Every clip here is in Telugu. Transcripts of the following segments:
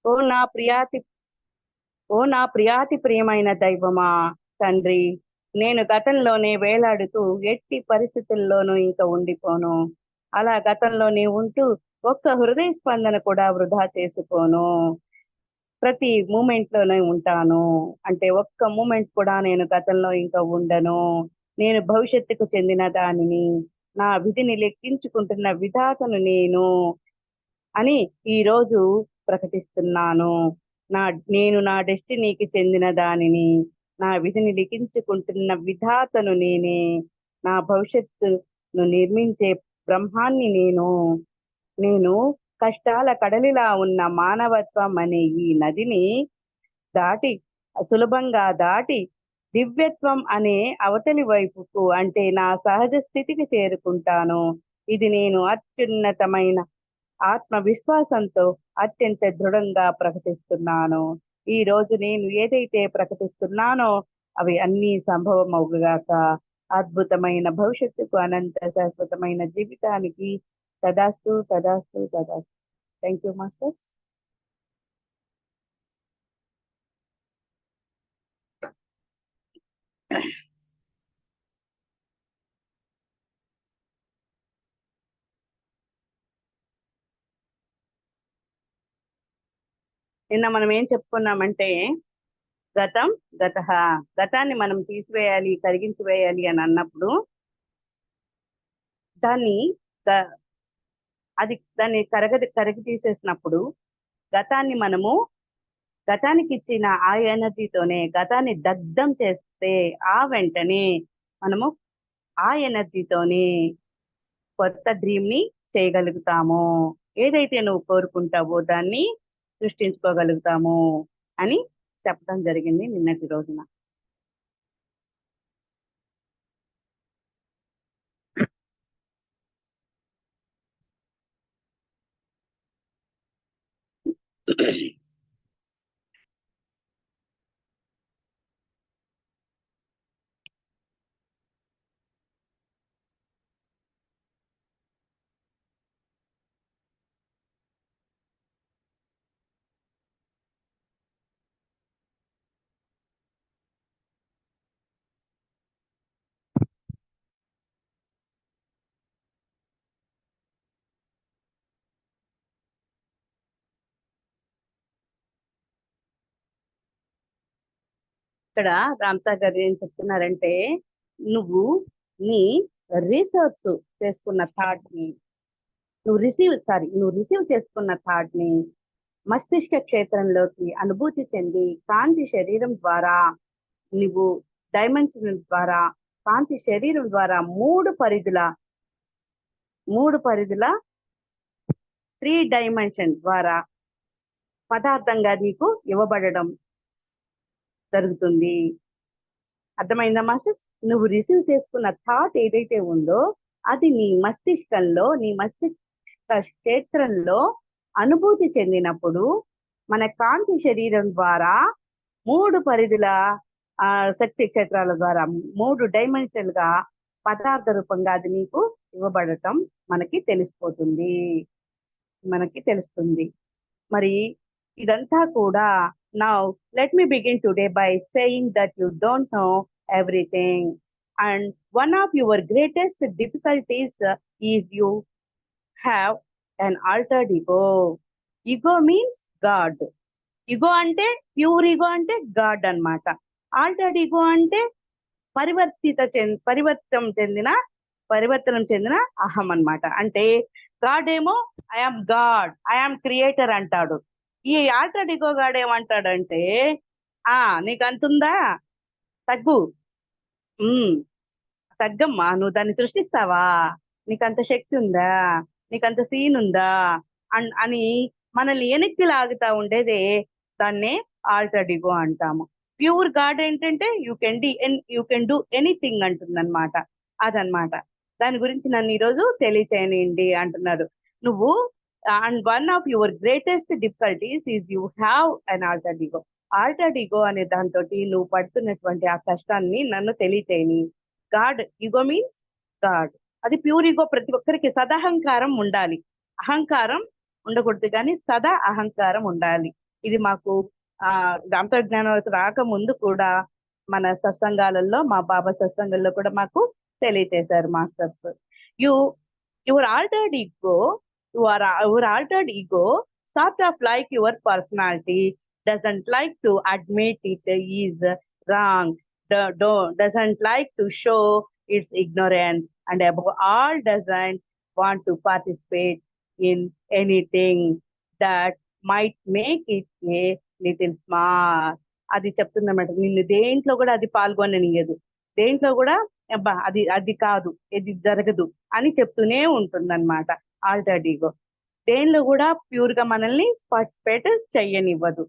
ఓ నా ప్రియాతి ఓ నా ప్రియాతి ప్రియమైన దైవమా, తండ్రి, నేను గతంలోనే వేలాడుతూ ఎట్టి పరిస్థితుల్లోనూ ఇంకా ఉండిపోను. అలా గతంలోనే ఉంటూ ఒక్క హృదయ స్పందన కూడా వృధా చేసుకోను. ప్రతి మూమెంట్ లోనే ఉంటాను. అంటే ఒక్క మూమెంట్ కూడా నేను గతంలో ఇంకా ఉండను. నేను భవిష్యత్తుకు చెందిన దానిని, నా విధిని లెక్కించుకుంటున్న విధాతను నేను అని ఈ రోజు ప్రకటిస్తున్నాను. నా నా డెస్టినీకి చెందిన దానిని, నా విధిని లిఖించుకుంటున్న విధాతను నేనే, నా భవిష్యత్తును నిర్మించే బ్రహ్మాన్ని నేను. నేను కష్టాల కడలిలా ఉన్న మానవత్వం అనే ఈ నదిని దాటి, సులభంగా దాటి, దివ్యత్వం అనే అవతలి వైపుకు, అంటే నా సహజ స్థితికి చేరుకుంటాను. ఇది నేను అత్యున్నతమైన ఆత్మవిశ్వాసంతో అత్యంత దృఢంగా ప్రకటిస్తున్నాను. ఈ రోజు నేను ఏదైతే ప్రకటిస్తున్నానో అవి అన్నీ సంభవం అవుగాక. అద్భుతమైన భవిష్యత్తుకు, అనంత శాశ్వతమైన జీవితానికి. తదాస్తు, తదాస్తు, తదాస్తు. Thank you master. నిన్న మనం ఏం చెప్పుకున్నామంటే, గతం గత, గతాన్ని మనం తీసివేయాలి, కరిగించి వేయాలి అని అన్నప్పుడు దాన్ని ద- దాన్ని కరిగి తీసేసినప్పుడు గతాన్ని మనము, గతానికి ఇచ్చిన ఆ ఎనర్జీతోనే గతాన్ని దగ్ధం చేస్తే ఆ వెంటనే మనము ఆ ఎనర్జీతోనే కొత్త డ్రీమ్ ని చేయగలుగుతాము. ఏదైతే నువ్వు కోరుకుంటావో దాన్ని సృష్టించుకోగలుగుతాము అని చెప్పడం జరిగింది నిన్నటి రోజున. ఇక్కడ రామ్తా గారు ఏం చెప్తున్నారంటే, నువ్వు నీ రీసోర్స్ చేసుకున్న థాట్ ని, నువ్వు రిసీవ్ చేసుకున్న థాట్ ని మస్తిష్క క్షేత్రంలోకి అనుభూతి చెంది కాంతి శరీరం ద్వారా, నువ్వు డైమెన్షన్ ద్వారా, కాంతి శరీరం ద్వారా మూడు పరిధుల 3 డైమెన్షన్ ద్వారా పదార్థంగా నీకు ఇవ్వబడడం జరుగుతుంది. అర్థమైందా మాస్టర్స్? నువ్వు రిసీవ్ చేసుకున్న థాట్ ఏదైతే ఉందో అది నీ మస్తిష్క క్షేత్రంలో అనుభూతి చెందినప్పుడు మన కాంతి శరీరం ద్వారా 3 పరిధుల శక్తి క్షేత్రాల ద్వారా 3 డైమెన్షనల్ గా పదార్థ రూపంగా అది నీకు ఇవ్వబడటం మనకి తెలుస్తుంది. మరి ఇదంతా కూడా, now let me begin today by saying that you don't know everything, and one of your greatest difficulties is you have an altered ego. Ego means God. Ego అంటే, ప్యూర్ ఈగో అంటే గాడ్ అన్నమాట. ఆల్టర్డ్ ఈగో అంటే పరివర్తనం చెందిన అహం అన్నమాట. అంటే గాడ్ ఏమో ఐఆమ్ గాడ్, ఐఆమ్ క్రియేటర్ అంటాడు. ఈ ఆల్టర్డ్ ఈగో గాడ్ ఏమంటాడంటే, ఆ నీకు అంతుందా, తగ్గు, ఉమ్ తగ్గమ్మా, నువ్వు దాన్ని సృష్టిస్తావా, నీకంత శక్తి ఉందా, నీకంత సీన్ ఉందా అని మనల్ని వెనక్కి లాగుతా ఉండేదే దాన్నే ఆల్టర్డ్ ఈగో అంటాము. ప్యూర్ గాడ్ ఏంటంటే యూ కెన్ డూ ఎనీథింగ్ అంటుందన్నమాట. అదనమాట. దాని గురించి నన్ను ఈరోజు తెలియచేయండి అంటున్నారు. నువ్వు, and one of your greatest difficulties is you have an altered ego. Altered ego అనే దాంతో నువ్వు పడుతున్నటువంటి ఆ కష్టాన్ని నన్ను తెలియచేయని. God, ego means god. అది ప్యూర్ ఈగో. ప్రతి ఒక్కరికి సదహంకారం ఉండాలి. అహంకారం ఉండకూడదు, కానీ సదా అహంకారం ఉండాలి. ఇది మాకు అంతర్జ్ఞానం రాకముందు కూడా మన సత్సంగాలలో, మా బాబా సత్సంగాల్లో కూడా మాకు తెలియచేశారు masters. You your altered ego your altered ego sort of like your personality doesn't like to admit it is wrong, doesn't like to show its ignorance, and above all doesn't want to participate in anything that might make it a little smart. అది చెప్తుందన్నమాట, నిన్ను దేంట్లో కూడా అది పాల్గొననియదు, దేంట్లో కూడా అబ్బా అది అది కాదు, ఇది జరగదు అని చెప్తూనే ఉంటుందన్నమాట ఆల్టర్డ్ ఈగో. దేనిలో కూడా ప్యూర్ గా మనల్ని పార్టిసిపేట్ చెయ్యనివ్వదు.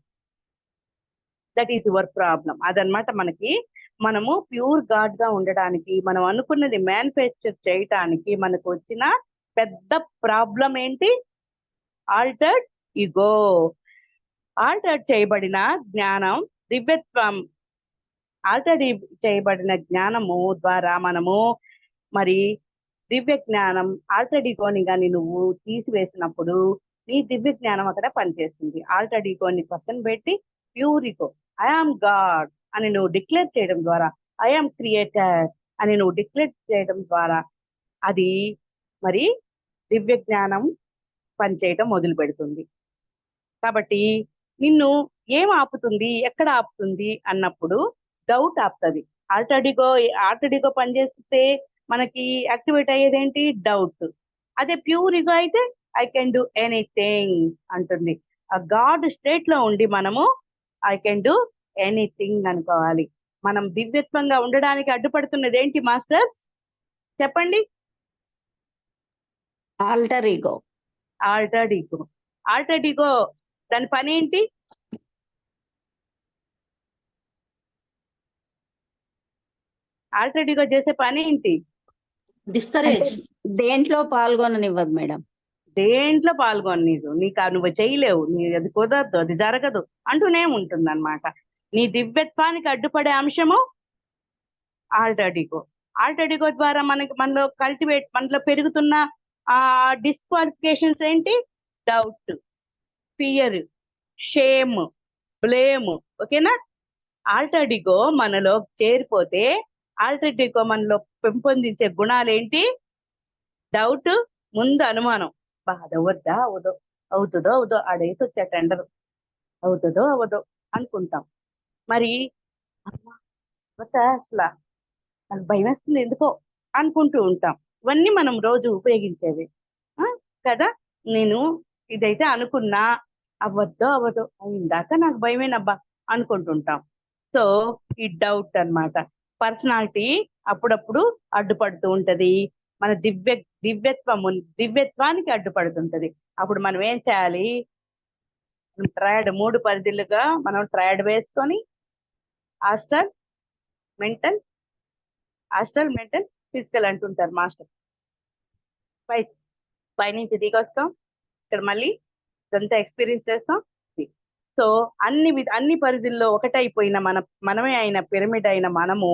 That is your problem. అదనమాట మనకి, మనము ప్యూర్ గాడ్ గా ఉండడానికి, మనం అనుకున్నది మ్యానుఫ్యాక్చర్ చేయటానికి మనకు వచ్చిన పెద్ద ప్రాబ్లం ఏంటి? Altered ego. ఆల్టర్డ్ చేయబడిన జ్ఞానం దివ్యత్వం, ఆల్టర్డ్ చేయబడిన జ్ఞానము ద్వారా మనము మరి దివ్య జ్ఞానం ఆల్టర్డ్ ఈగోని కానీ నువ్వు తీసివేసినప్పుడు నీ దివ్య జ్ఞానం అక్కడ పనిచేస్తుంది. ఆల్టర్డ్ ఈగోని పక్కన పెట్టి ప్యూర్ ఈగో, ఐఆమ్ గాడ్ అని నువ్వు డిక్లేర్ చేయడం ద్వారా, ఐఆమ్ క్రియేటర్ అని నువ్వు డిక్లేర్ చేయడం ద్వారా అది మరి దివ్య జ్ఞానం పనిచేయటం మొదలు పెడుతుంది. కాబట్టి నిన్ను ఏం ఆపుతుంది, ఎక్కడ ఆపుతుంది అన్నప్పుడు డౌట్ ఆపుతుంది. ఆల్టర్డ్ ఈగో పనిచేస్తే మనకి యాక్టివేట్ అయ్యేది ఏంటి? డౌట్. అదే ప్యూర్ ఈగో అయితే ఐ కెన్ డూ ఎనీథింగ్ అంటుంది. ఆ గాడ్ స్టేట్ లో ఉండి మనము ఐ కెన్ డూ ఎనీథింగ్ అనుకోవాలి. మనం దివ్యత్వంగా ఉండడానికి అడ్డుపడుతున్నది ఏంటి మాస్టర్స్? చెప్పండి. Alter ego. Altered ego. Altered ego దాని పని ఏంటి? ఆల్టర్డ్ ఈగో చేసే పని ఏంటి? డిస్కరేజ్. దేంట్లో పాల్గొననివ్వదు మేడం. దేంట్లో పాల్గొనలేదు, నీకు నువ్వు చేయలేవు, నీ అది కుదరదు, అది జరగదు అంటూనే ఉంటుంది అనమాట. నీ దివ్యత్వానికి అడ్డుపడే అంశము ఆల్టర్డ్ ఈగో. ఆల్టర్డ్ ఈగో ద్వారా మనలో మనలో పెరుగుతున్న డిస్క్వాలిఫికేషన్స్ ఏంటి? Doubt, fear, shame, blame. ఓకేనా? ఆల్టర్డ్ ఈగో మనలో చేరిపోతే, ఆల్టర్డ్ ఈగో మనలో పెంపొందించే గుణాలు ఏంటి? డౌట్, ముందు అనుమానం, అది అవద్దా అవదో, అవుతుందో అవదో, ఆడేసి వచ్చే టెండర్ అవుతుందో అవదో అనుకుంటాం. మరి అసలు నాకు భయం వేస్తుంది ఎందుకో అనుకుంటూ ఉంటాం. ఇవన్నీ మనం రోజు ఉపయోగించేవి కదా. నేను ఇదైతే అనుకున్నా, అవద్దో అవదో, ఇందాక నాకు భయమేనబ్బా అనుకుంటుంటాం. సో ఈ డౌట్ అన్నమాట. పర్సనాలిటీ అప్పుడప్పుడు అడ్డుపడుతూ ఉంటది, మన దివ్యత్వానికి అడ్డుపడుతుంటది. అప్పుడు మనం ఏం చేయాలి? ట్రయడ్, 3 పరిధులుగా మనం ట్రయడ్ వేసుకొని ఆస్ట్రల్, మెంటల్, ఫిజికల్ అంటుంటారు మాస్టర్. పైనుంచి దిగొస్తాం, ఇక్కడ మళ్ళీ ఇదంతా ఎక్స్పీరియన్స్ చేస్తాం. సో అన్ని పరిధుల్లో ఒకటైపోయిన మనమే అయిన పిరమిడ్ అయిన మనము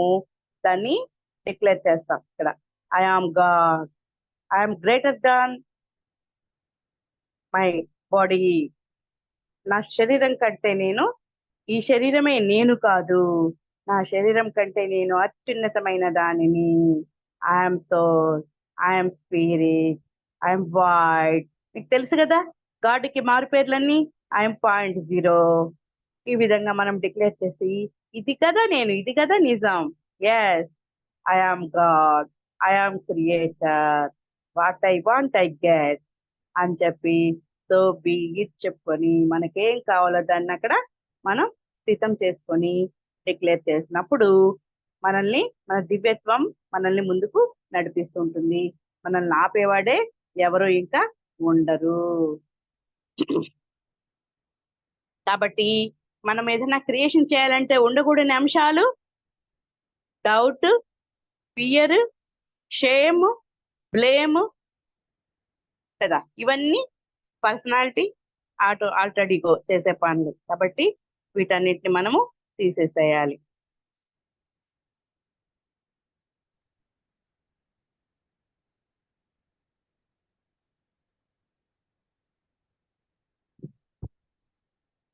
దాన్ని డిక్లేర్ చేస్తాం. ఇక్కడ I am God, I am greater than my body. నా శరీరం కంటే ఈ శరీరమే నేను కాదు, నా శరీరం కంటే నేను అత్యున్నతమైన దానిని. I'm soul, I'm spirit, I'm wide. మీకు తెలుసు కదా గాడ్కి మారు పేర్లన్నీ. ఐఎమ్ 0.0. ఈ విధంగా మనం డిక్లేర్ చేసి, ఇది కదా నేను, ఇది కదా నిజం. Yes, I am God, I am creator, what I want I get అని చెప్పి సో బీ ఇట్ చెప్పుకొని మనకేం కావాలో దాన్ని అక్కడ మనం స్థితం చేసుకొని డిక్లేర్ చేసినప్పుడు మన దివ్యత్వం మనల్ని ముందుకు నడిపిస్తూ ఉంటుంది. మనల్ని ఆపేవాడే ఎవరు ఇంకా ఉండరు. కాబట్టి మనం ఏదైనా క్రియేషన్ చేయాలంటే ఉండకూడని అంశాలు డౌట్, ఫియర్, షేమ్, బ్లేమ్ కదా. ఇవన్నీ పర్సనాలిటీ ఆల్టర్డ్ ఈగో చేసే పనులు. కాబట్టి వీటన్నిటిని మనము తీసేసేయాలి.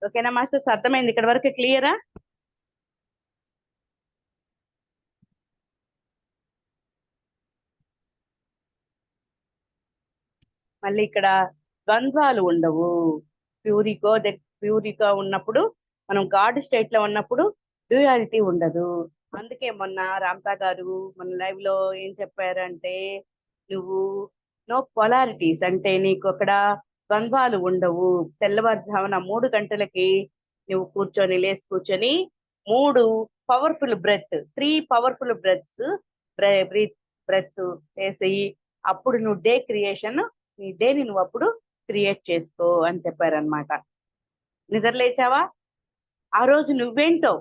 ఓకేనా మాస్టర్స్, అర్థమైంది ఇక్కడ వరకు క్లియరా? మళ్ళీ ఇక్కడ ద్వంద్వాలు ఉండవు. ప్యూరిగా ఉన్నప్పుడు, మనం గాడ్ స్టేట్ లో ఉన్నప్పుడు డ్యూయాలిటీ ఉండదు. అందుకే మొన్న రామ్తా గారు మన లైవ్ లో ఏం చెప్పారంటే, నువ్వు నో పొలారిటీస్, అంటే నీకు అక్కడ ద్వంద్వాలు ఉండవు. తెల్లవారుజామున 3 గంటలకి నువ్వు లేచి కూర్చొని 3 powerful breath, 3 powerful breaths breath చేసి అప్పుడు నువ్వు డే క్రియేషన్, నీ డేని నువ్వు అప్పుడు క్రియేట్ చేసుకో అని చెప్పారనమాట. నిద్ర లేచావా, ఆ రోజు నువ్వేంటో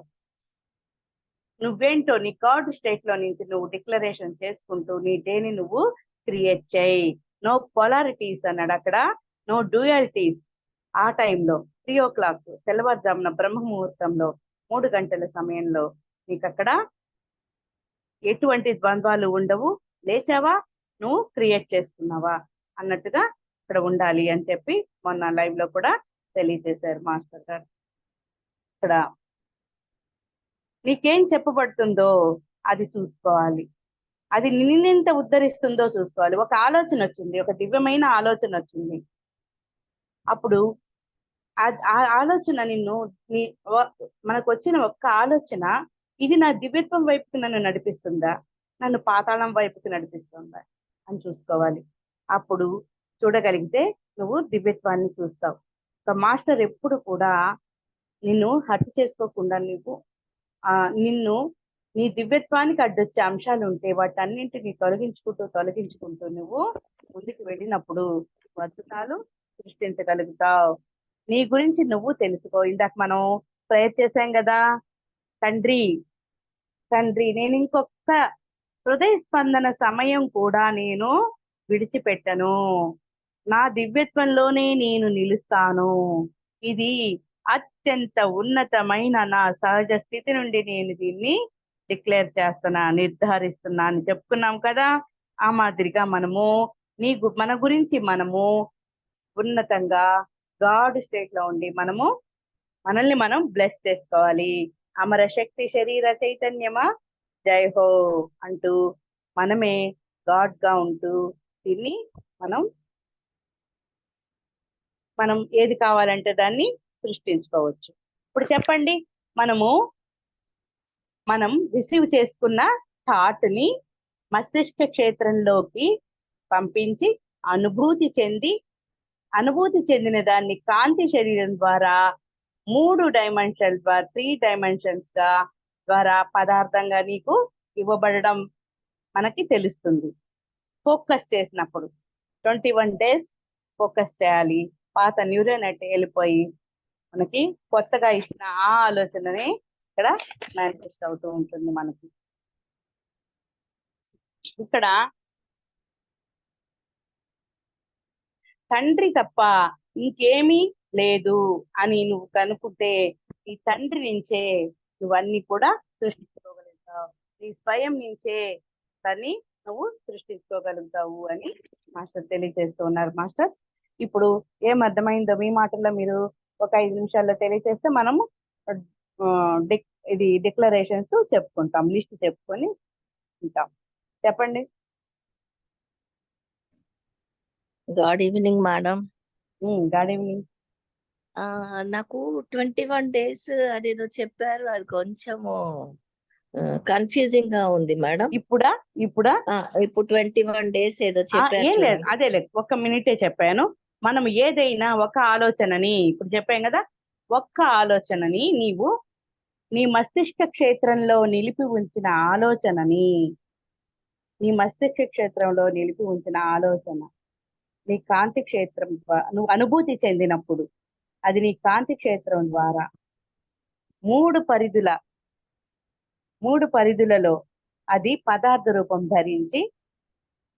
నీ గాడ్ స్టేట్ లో నుంచి నువ్వు డిక్లరేషన్ చేసుకుంటూ నీ డేని నువ్వు క్రియేట్ చేయి. నో పొలారిటీస్ అన్నాడు అక్కడ, నో డ్యూయాలిటీస్. ఆ టైంలో 3 o'clock తెల్లవారుజామున బ్రహ్మ ముహూర్తంలో 3 గంటల సమయంలో నీకు అక్కడ ఎటువంటి ద్వంద్వాలు ఉండవు. లేచావా, నువ్వు క్రియేట్ చేసుకున్నావా అన్నట్టుగా ఇక్కడ ఉండాలి అని చెప్పి మొన్న లైవ్ లో కూడా తెలియజేశారు మాస్టర్ గారు. ఇక్కడ నీకేం చెప్పబడుతుందో అది చూసుకోవాలి, అది నిన్నెంత ఉద్ధరిస్తుందో చూసుకోవాలి. ఒక ఆలోచన వచ్చింది, ఒక దివ్యమైన ఆలోచన వచ్చింది. అప్పుడు ఆ ఆలోచన మనకు వచ్చిన ఒక్క ఆలోచన ఇది నా దివ్యత్వం వైపుకి నన్ను నడిపిస్తుందా, నన్ను పాతాళం వైపుకి నడిపిస్తుందా అని చూసుకోవాలి. అప్పుడు చూడగలిగితే నువ్వు దివ్యత్వాన్ని చూస్తావు. ఒక మాస్టర్ ఎప్పుడు కూడా నిన్ను హర్ట్ చేసుకోకుండా నిన్ను నీ దివ్యత్వానికి అడ్డొచ్చే అంశాలు ఉంటే వాటన్నింటినీ తొలగించుకుంటూ నువ్వు ముందుకు వెళ్ళినప్పుడు అద్భుతాలు సృష్టించగలుగుతావు. నీ గురించి నువ్వు తెలుసుకో. ఇందాక మనం ప్రేయర్ చేశాం కదా, తండ్రి నేను ఇంకొక హృదయ స్పందన సమయం కూడా నేను విడిచిపెట్టను, నా దివ్యత్వంలోనే నేను నిలుస్తాను. ఇది అత్యంత ఉన్నతమైన నా సహజ స్థితి నుండి నేను దీన్ని డిక్లేర్ చేస్తున్నా, నిర్ధారిస్తున్నా అని చెప్పుకున్నాం కదా. ఆ మాదిరిగా మన గురించి మనము ఉన్నతంగా గాడ్ స్టేట్ లో ఉండి మనల్ని మనం బ్లెస్ చేసుకోవాలి. అమర శక్తి శరీర చైతన్యమా జై హో అంటూ మనమే గాడ్ గా ఉంటూ దీన్ని మనం ఏది కావాలంటే దాన్ని సృష్టించుకోవచ్చు. ఇప్పుడు చెప్పండి, మనం రిసీవ్ చేసుకున్న థాట్ ని మస్తిష్క క్షేత్రంలోకి పంపించి అనుభూతి చెందిన దాన్ని కాంతి శరీరం ద్వారా 3 డైమెన్షన్స్ ద్వారా 3 డైమెన్షన్స్ ద్వారా పదార్థంగా నీకు ఇవ్వబడడం మనకి తెలుస్తుంది. ఫోకస్ చేసినప్పుడు 21 days ఫోకస్ చేయాలి. పాత న్యూరల్ నెట్ వెళ్ళిపోయి మనకి కొత్తగా ఇచ్చిన ఆ ఆలోచననే ఇక్కడ మేనిఫెస్ట్ అవుతూ ఉంటుంది. మనకి ఇక్కడ తండ్రి తప్ప ఇంకేమీ లేదు అని నువ్వు కనుక్కుంటే ఈ తండ్రి నుంచే నువ్వన్నీ కూడా సృష్టించుకోగలుగుతావు, నీ స్వయం నుంచే దాన్ని నువ్వు సృష్టించుకోగలుగుతావు అని మాస్టర్ తెలియజేస్తూ ఉన్నారు. మాస్టర్స్, ఇప్పుడు ఏం అర్థమైందో మీ మాటల్లో మీరు ఒక 5 నిమిషాల్లో తెలియజేస్తే మనము ఇది డిక్లరేషన్స్ చెప్పుకుంటాం, లిస్ట్ చెప్పుకొని ఉంటాం. చెప్పండి. Good evening madam. Good evening. నాకు 21 days అదేదో చెప్పారు, అది కొంచెము కన్ఫ్యూజింగ్ గా ఉంది మేడం. ఇప్పుడు 21 days ఏదో చెప్పారు. ఏం లేదు, అదే లేదు, 1 minute చెప్పాను. మనం ఏదైనా ఒక ఆలోచనని ఇప్పుడు చెప్పాం కదా, ఒక్క ఆలోచనని నీవు నీ మస్తిష్క క్షేత్రంలో నిలిపి ఉంచిన ఆలోచన నీ కాంతి క్షేత్రం నువ్వు అనుభూతి చెందినప్పుడు అది నీ కాంతి క్షేత్రం ద్వారా 3 పరిధులలో అది పదార్థ రూపం ధరించి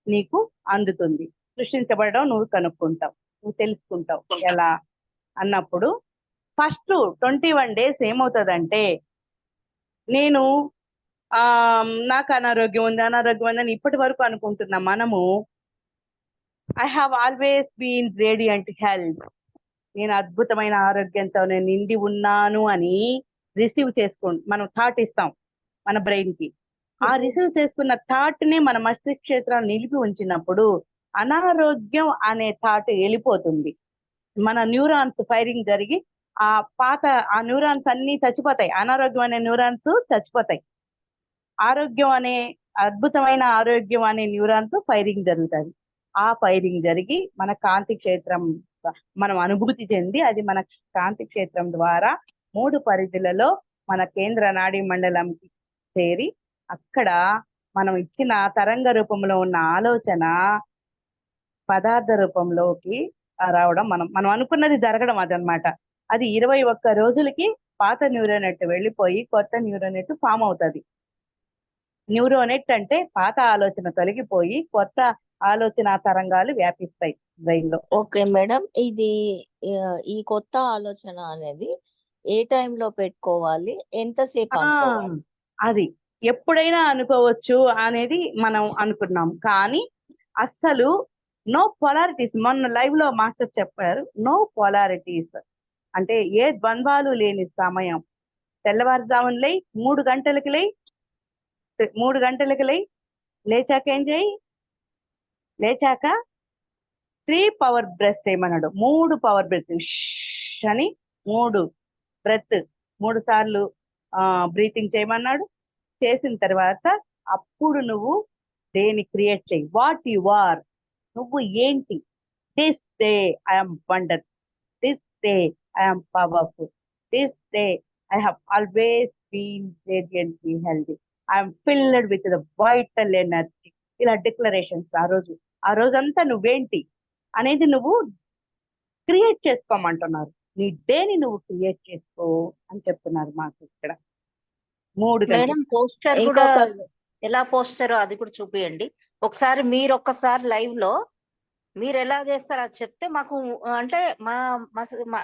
నీకు అందుతుంది. సృష్టించబడడం నువ్వు కనుక్కుంటావు, నువ్వు తెలుసుకుంటావు ఎలా అన్నప్పుడు ఫస్ట్ 21 days ఏమవుతుందంటే, నేను నాకు అనారోగ్యం ఉందని ఇప్పటి వరకు అనుకుంటున్నా మనము, I have always been radiant health. నేను అద్భుతమైన ఆరోగ్యంతో నేను నిండి ఉన్నాను అని రిసీవ్ మనం థాట్ ఇస్తాం మన బ్రెయిన్ కి. ఆ రిసీవ్ చేసుకున్న థాట్ ని మన మస్తిష్క క్షేత్రాన్ని నిలిపి ఉంచినప్పుడు అనారోగ్యం అనే థాట్ వెళ్ళిపోతుంది. మన న్యూరాన్స్ ఫైరింగ్ జరిగి ఆ న్యూరాన్స్ అన్ని చచ్చిపోతాయి. అనారోగ్యం అనే న్యూరాన్స్ చచ్చిపోతాయి. అద్భుతమైన ఆరోగ్యం అనే న్యూరాన్స్ ఫైరింగ్ జరుగుతుంది. ఆ ఫైరింగ్ జరిగి మన కాంతి క్షేత్రం మనం అనుభూతి చెంది అది మన కాంతి క్షేత్రం ద్వారా 3 పరిధులలో మన కేంద్ర నాడీ మండలంకి చేరి అక్కడ మనం ఇచ్చిన తరంగ రూపంలో ఉన్న ఆలోచన పదార్థ రూపంలోకి రావడం, మనం అనుకున్నది జరగడం అదనమాట. అది 21 రోజులకి పాత న్యూరోనెట్ వెళ్ళిపోయి కొత్త న్యూరోనెట్ ఫామ్ అవుతుంది. న్యూరోనెట్ అంటే పాత ఆలోచన తొలగిపోయి కొత్త ఆలోచన తరంగాలు వ్యాపిస్తాయి బ్రెయిన్ లో. ఓకే మేడం, ఈ కొత్త ఆలోచన అనేది ఏ టైంలో పెట్టుకోవాలి, ఎంతసేపు అనుకోవాలి? అది ఎప్పుడైనా అనుకోవచ్చు అనేది మనం అనుకున్నాం, కానీ అస్సలు నో పొలారిటీస్. మొన్న లైవ్ లో మాస్టర్ చెప్పారు, నో పొలారిటీస్ అంటే ఏ ద్వంద్వాలు లేని సమయం. తెల్లవారుజామున లై 3 గంటలకి లై 3 గంటలకి లై లేచాక ఏం చేయి, లేచాక 3 పవర్ బ్రెత్ చేయమన్నాడు. 3 పవర్ బ్రెత్ అని 3 బ్రెత్ 3 సార్లు బ్రీతింగ్ చేయమన్నాడు. చేసిన తర్వాత అప్పుడు నువ్వు దేని క్రియేట్ చేయి, వాట్ యు ఆర్, నువ్వు ఏంటి. This day I'm wonder, this day I'm powerful, this day I have always been radiantly healthy, I'm filled with the vital energy. ఇలా డిక్లరేషన్స్ ఆ రోజంతా నువ్వేంటి అనేది నువ్వు క్రియేట్ చేసుకోమంటున్నారు. నీ డేని నువ్వు క్రియేట్ చేసుకో అని చెప్తున్నారు మాకు ఇక్కడ. 3 గంటలు. మేడం పోస్టర్ కూడా ఎలా పోస్టారో అది కూడా చూపియండి ఒకసారి. మీరు ఒక్కసారి లైవ్ లో మీరు ఎలా చేస్తారో అది చెప్తే మాకు అంటే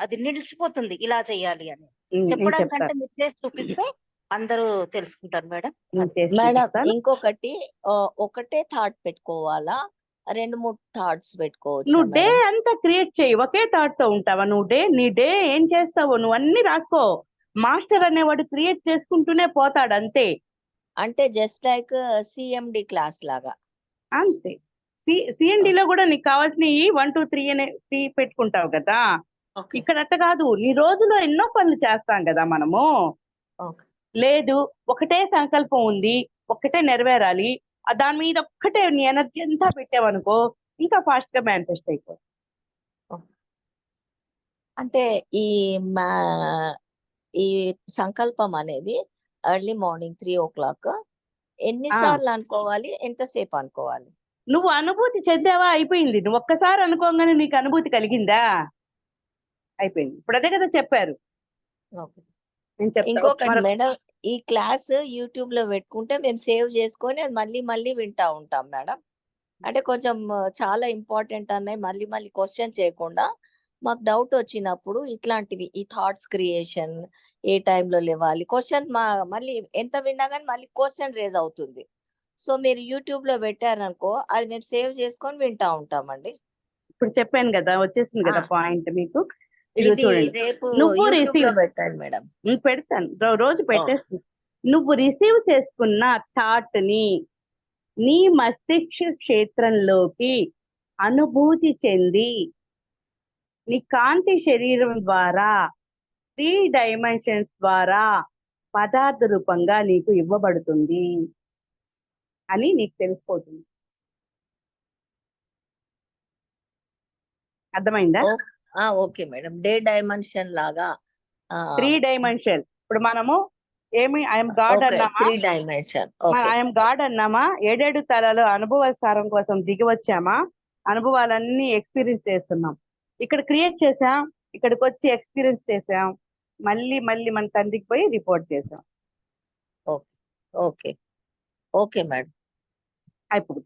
అది నిలిచిపోతుంది ఇలా చేయాలి అని చెప్పడానికంటే మీరు చేసి చూపిస్తే అందరూ తెలుసుకుంటారు మేడం. మేడం ఇంకొకటి, ఒకటే థాట్ పెట్టుకోవాలా, 2-3 థాట్స్ పెట్టుకోవచ్చు? నువ్వు డే అంతా క్రియేట్ చేయి, ఒకే థాట్ తో ఉంటావా? నీ డే ఏం చేస్తావో నువ్వు అన్ని రాసుకో. మాస్టర్ అనేవాడు క్రియేట్ చేసుకుంటూనే పోతాడు అంతే. అంటే జస్ట్ లైక్ సిఎండి క్లాస్ లాగా అంతే. సిఎండి లో కూడా నీకు కావాల్సిన 1 2 3 అనే 3 పెట్టుకుంటావు కదా. ఇక్కడ అట్ట కాదు, నీ రోజులో ఎన్నో పనులు చేస్తాం కదా మనము. లేదు, ఒకటే సంకల్పం ఉంది, ఒక్కటే నెరవేరాలి, దాని మీద ఒక్కటే నీ ఎనర్జీ అంతా పెట్టావనుకో ఇంకా ఫాస్ట్ గా మేనిఫెస్ట్ అయిపోతుంది. అంటే ఈ సంకల్పం అనేది ఎర్లీ మార్నింగ్ 3 o'clock ఎన్నిసార్లు అనుకోవాలి, ఎంతసేపు అనుకోవాలి? నువ్వు అనుభూతి చెందావా, అయిపోయింది. నువ్వు ఒక్కసారి అనుకోగానే నీకు అనుభూతి కలిగిందా, అయిపోయింది. ఇప్పుడు అదే కదా చెప్పారు. ఇంకొకటి మేడం, ఈ క్లాస్ యూట్యూబ్ లో పెట్టుకుంటే మేము సేవ్ చేసుకొని అది మళ్ళీ మళ్ళీ వింటా ఉంటాం మేడం. అంటే కొంచెం చాలా ఇంపార్టెంట్ అన్నాయి, మళ్ళీ మళ్ళీ క్వశ్చన్ చేయకుండా మాకు డౌట్ వచ్చినప్పుడు ఇట్లాంటివి, ఈ థాట్స్ క్రియేషన్ ఏ టైంలో లేవాలి, క్వశ్చన్ మళ్ళీ ఎంత విన్నా కానీ మళ్ళీ క్వశ్చన్ రేజ్ అవుతుంది. సో మీరు యూట్యూబ్ లో పెట్టారనుకో అది మేము సేవ్ చేసుకొని వింటా ఉంటామండి. ఇప్పుడు చెప్పాను కదా, వచ్చేసింది కదా పాయింట్ మీకు. రేపు నువ్వు రిసీవ్ పెట్టండి మేడం. పెడతాను, రోజు పెట్టేస్తాను. నువ్వు రిసీవ్ చేసుకున్న థాట్ ని నీ మస్తిష్క క్షేత్రంలోకి అనుభూతి చెంది నీ కాంతి శరీరం ద్వారా 3 డైమెన్షన్స్ ద్వారా పదార్థ రూపంగా నీకు ఇవ్వబడుతుంది అని నీకు తెలిసిపోతుంది. అర్థమైందా? Okay madam. డే డైమెన్షన్ లాగా 3 డైమెన్షన్. ఇప్పుడు మనము ఏమి ఐఎమ్ గాడ్ అన్నామా, 3 డైమెన్షన్ ఐఎమ్ గాడ్ అన్నామా, 7 తరాలు అనుభవ సారం కోసం దిగి వచ్చామా, అనుభవాలన్నీ ఎక్స్పీరియన్స్ చేస్తున్నాం. ఇక్కడ క్రియేట్ చేసాం, ఇక్కడికి వచ్చి ఎక్స్పీరియన్స్ చేసాం, మళ్ళీ మళ్ళీ మన తండ్రికి పోయి రిపోర్ట్ చేసాం. Okay okay madam. ఇప్పుడు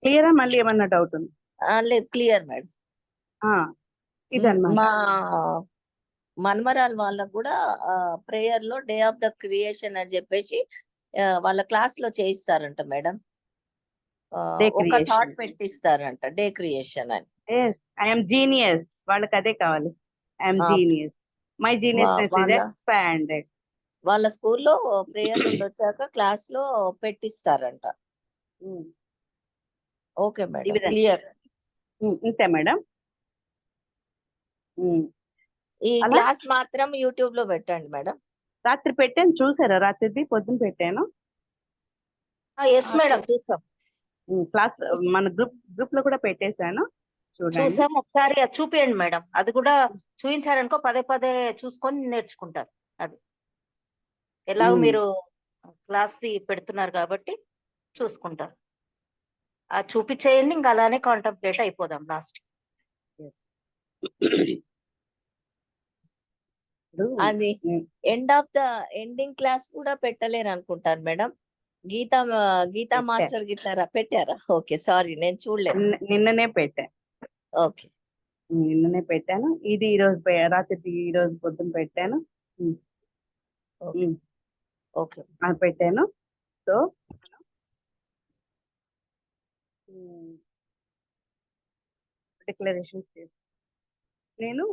క్లియరా? మళ్ళీ ఏమన్నా డౌట్ ఉంది? లేదు, క్లియర్ మేడం. ఇదన్నమాట. మా మనమరాలు వాళ్ళకు కూడా ప్రేయర్ లో డే ఆఫ్ ద క్రియేషన్ అని చెప్పేసి వాళ్ళ క్లాస్ లో చేయిస్తారంట మేడం. ఒక థాట్ పెట్టిస్తారంట డే క్రియేషన్ అని. ఐఎమ్ జీనియస్, వాళ్ళకి అదే కావాలి. ఐఎమ్ ఆ, జీనియస్. మై జీనియస్నెస్ ఇస్ వాళ్ళ ఎక్స్పాండెడ్. వాళ్ళ స్కూల్లో ప్రేయర్ నుండి వచ్చాక క్లాస్ లో పెట్టిస్తారంట. ఓకే ఈ మేడం, విధంగా క్లియర్. ఇంతే మేడం. ఈ అలా క్లాస్ మాత్రం యూట్యూబ్ లో పెట్టండి మేడం. రాత్రి పెట్టాను, చూసారా? రాత్రిది పొద్దున పెట్టాను ఎస్ మేడం, చూసాం క్లాస్. చూసాం మన గ్రూప్ లో కూడా పెట్టేశాను, చూడండి. చూసాం. ఒకసారి అది చూపియండి మేడం. అది కూడా చూపించారనుకో పదే పదే చూసుకొని నేర్చుకుంటారు. అది ఎలాగో ఉమ్, మీరు క్లాస్ ది పెడుతున్నారు కాబట్టి చూసుకుంటారు. అది చూపించేయండి, ఇంకా అలానే కాంటంప్లేట్ అయిపోదాం లాస్ట్. yes. ఇప్పుడు అది ఉమ్, ఎండింగ్ క్లాస్ కూడా పెట్టలేరు అనుకుంటాను మేడం. గీతా గీతా పెట్టా. మాస్టర్ గిట్టారా పెట్టారా? ఓకే, సారీ నేను చూడలేదు. నిన్ననే పెట్టా. ఓకే నిన్ననే పెట్టాను. ఇది ఈ రోజు రాత్రి ఈ రోజు పొద్దున పెట్టాను. ఉమ్, ఓకే ఉమ్, ఓకే అది పెట్టాను. సో డిక్లరేషన్స్ నేను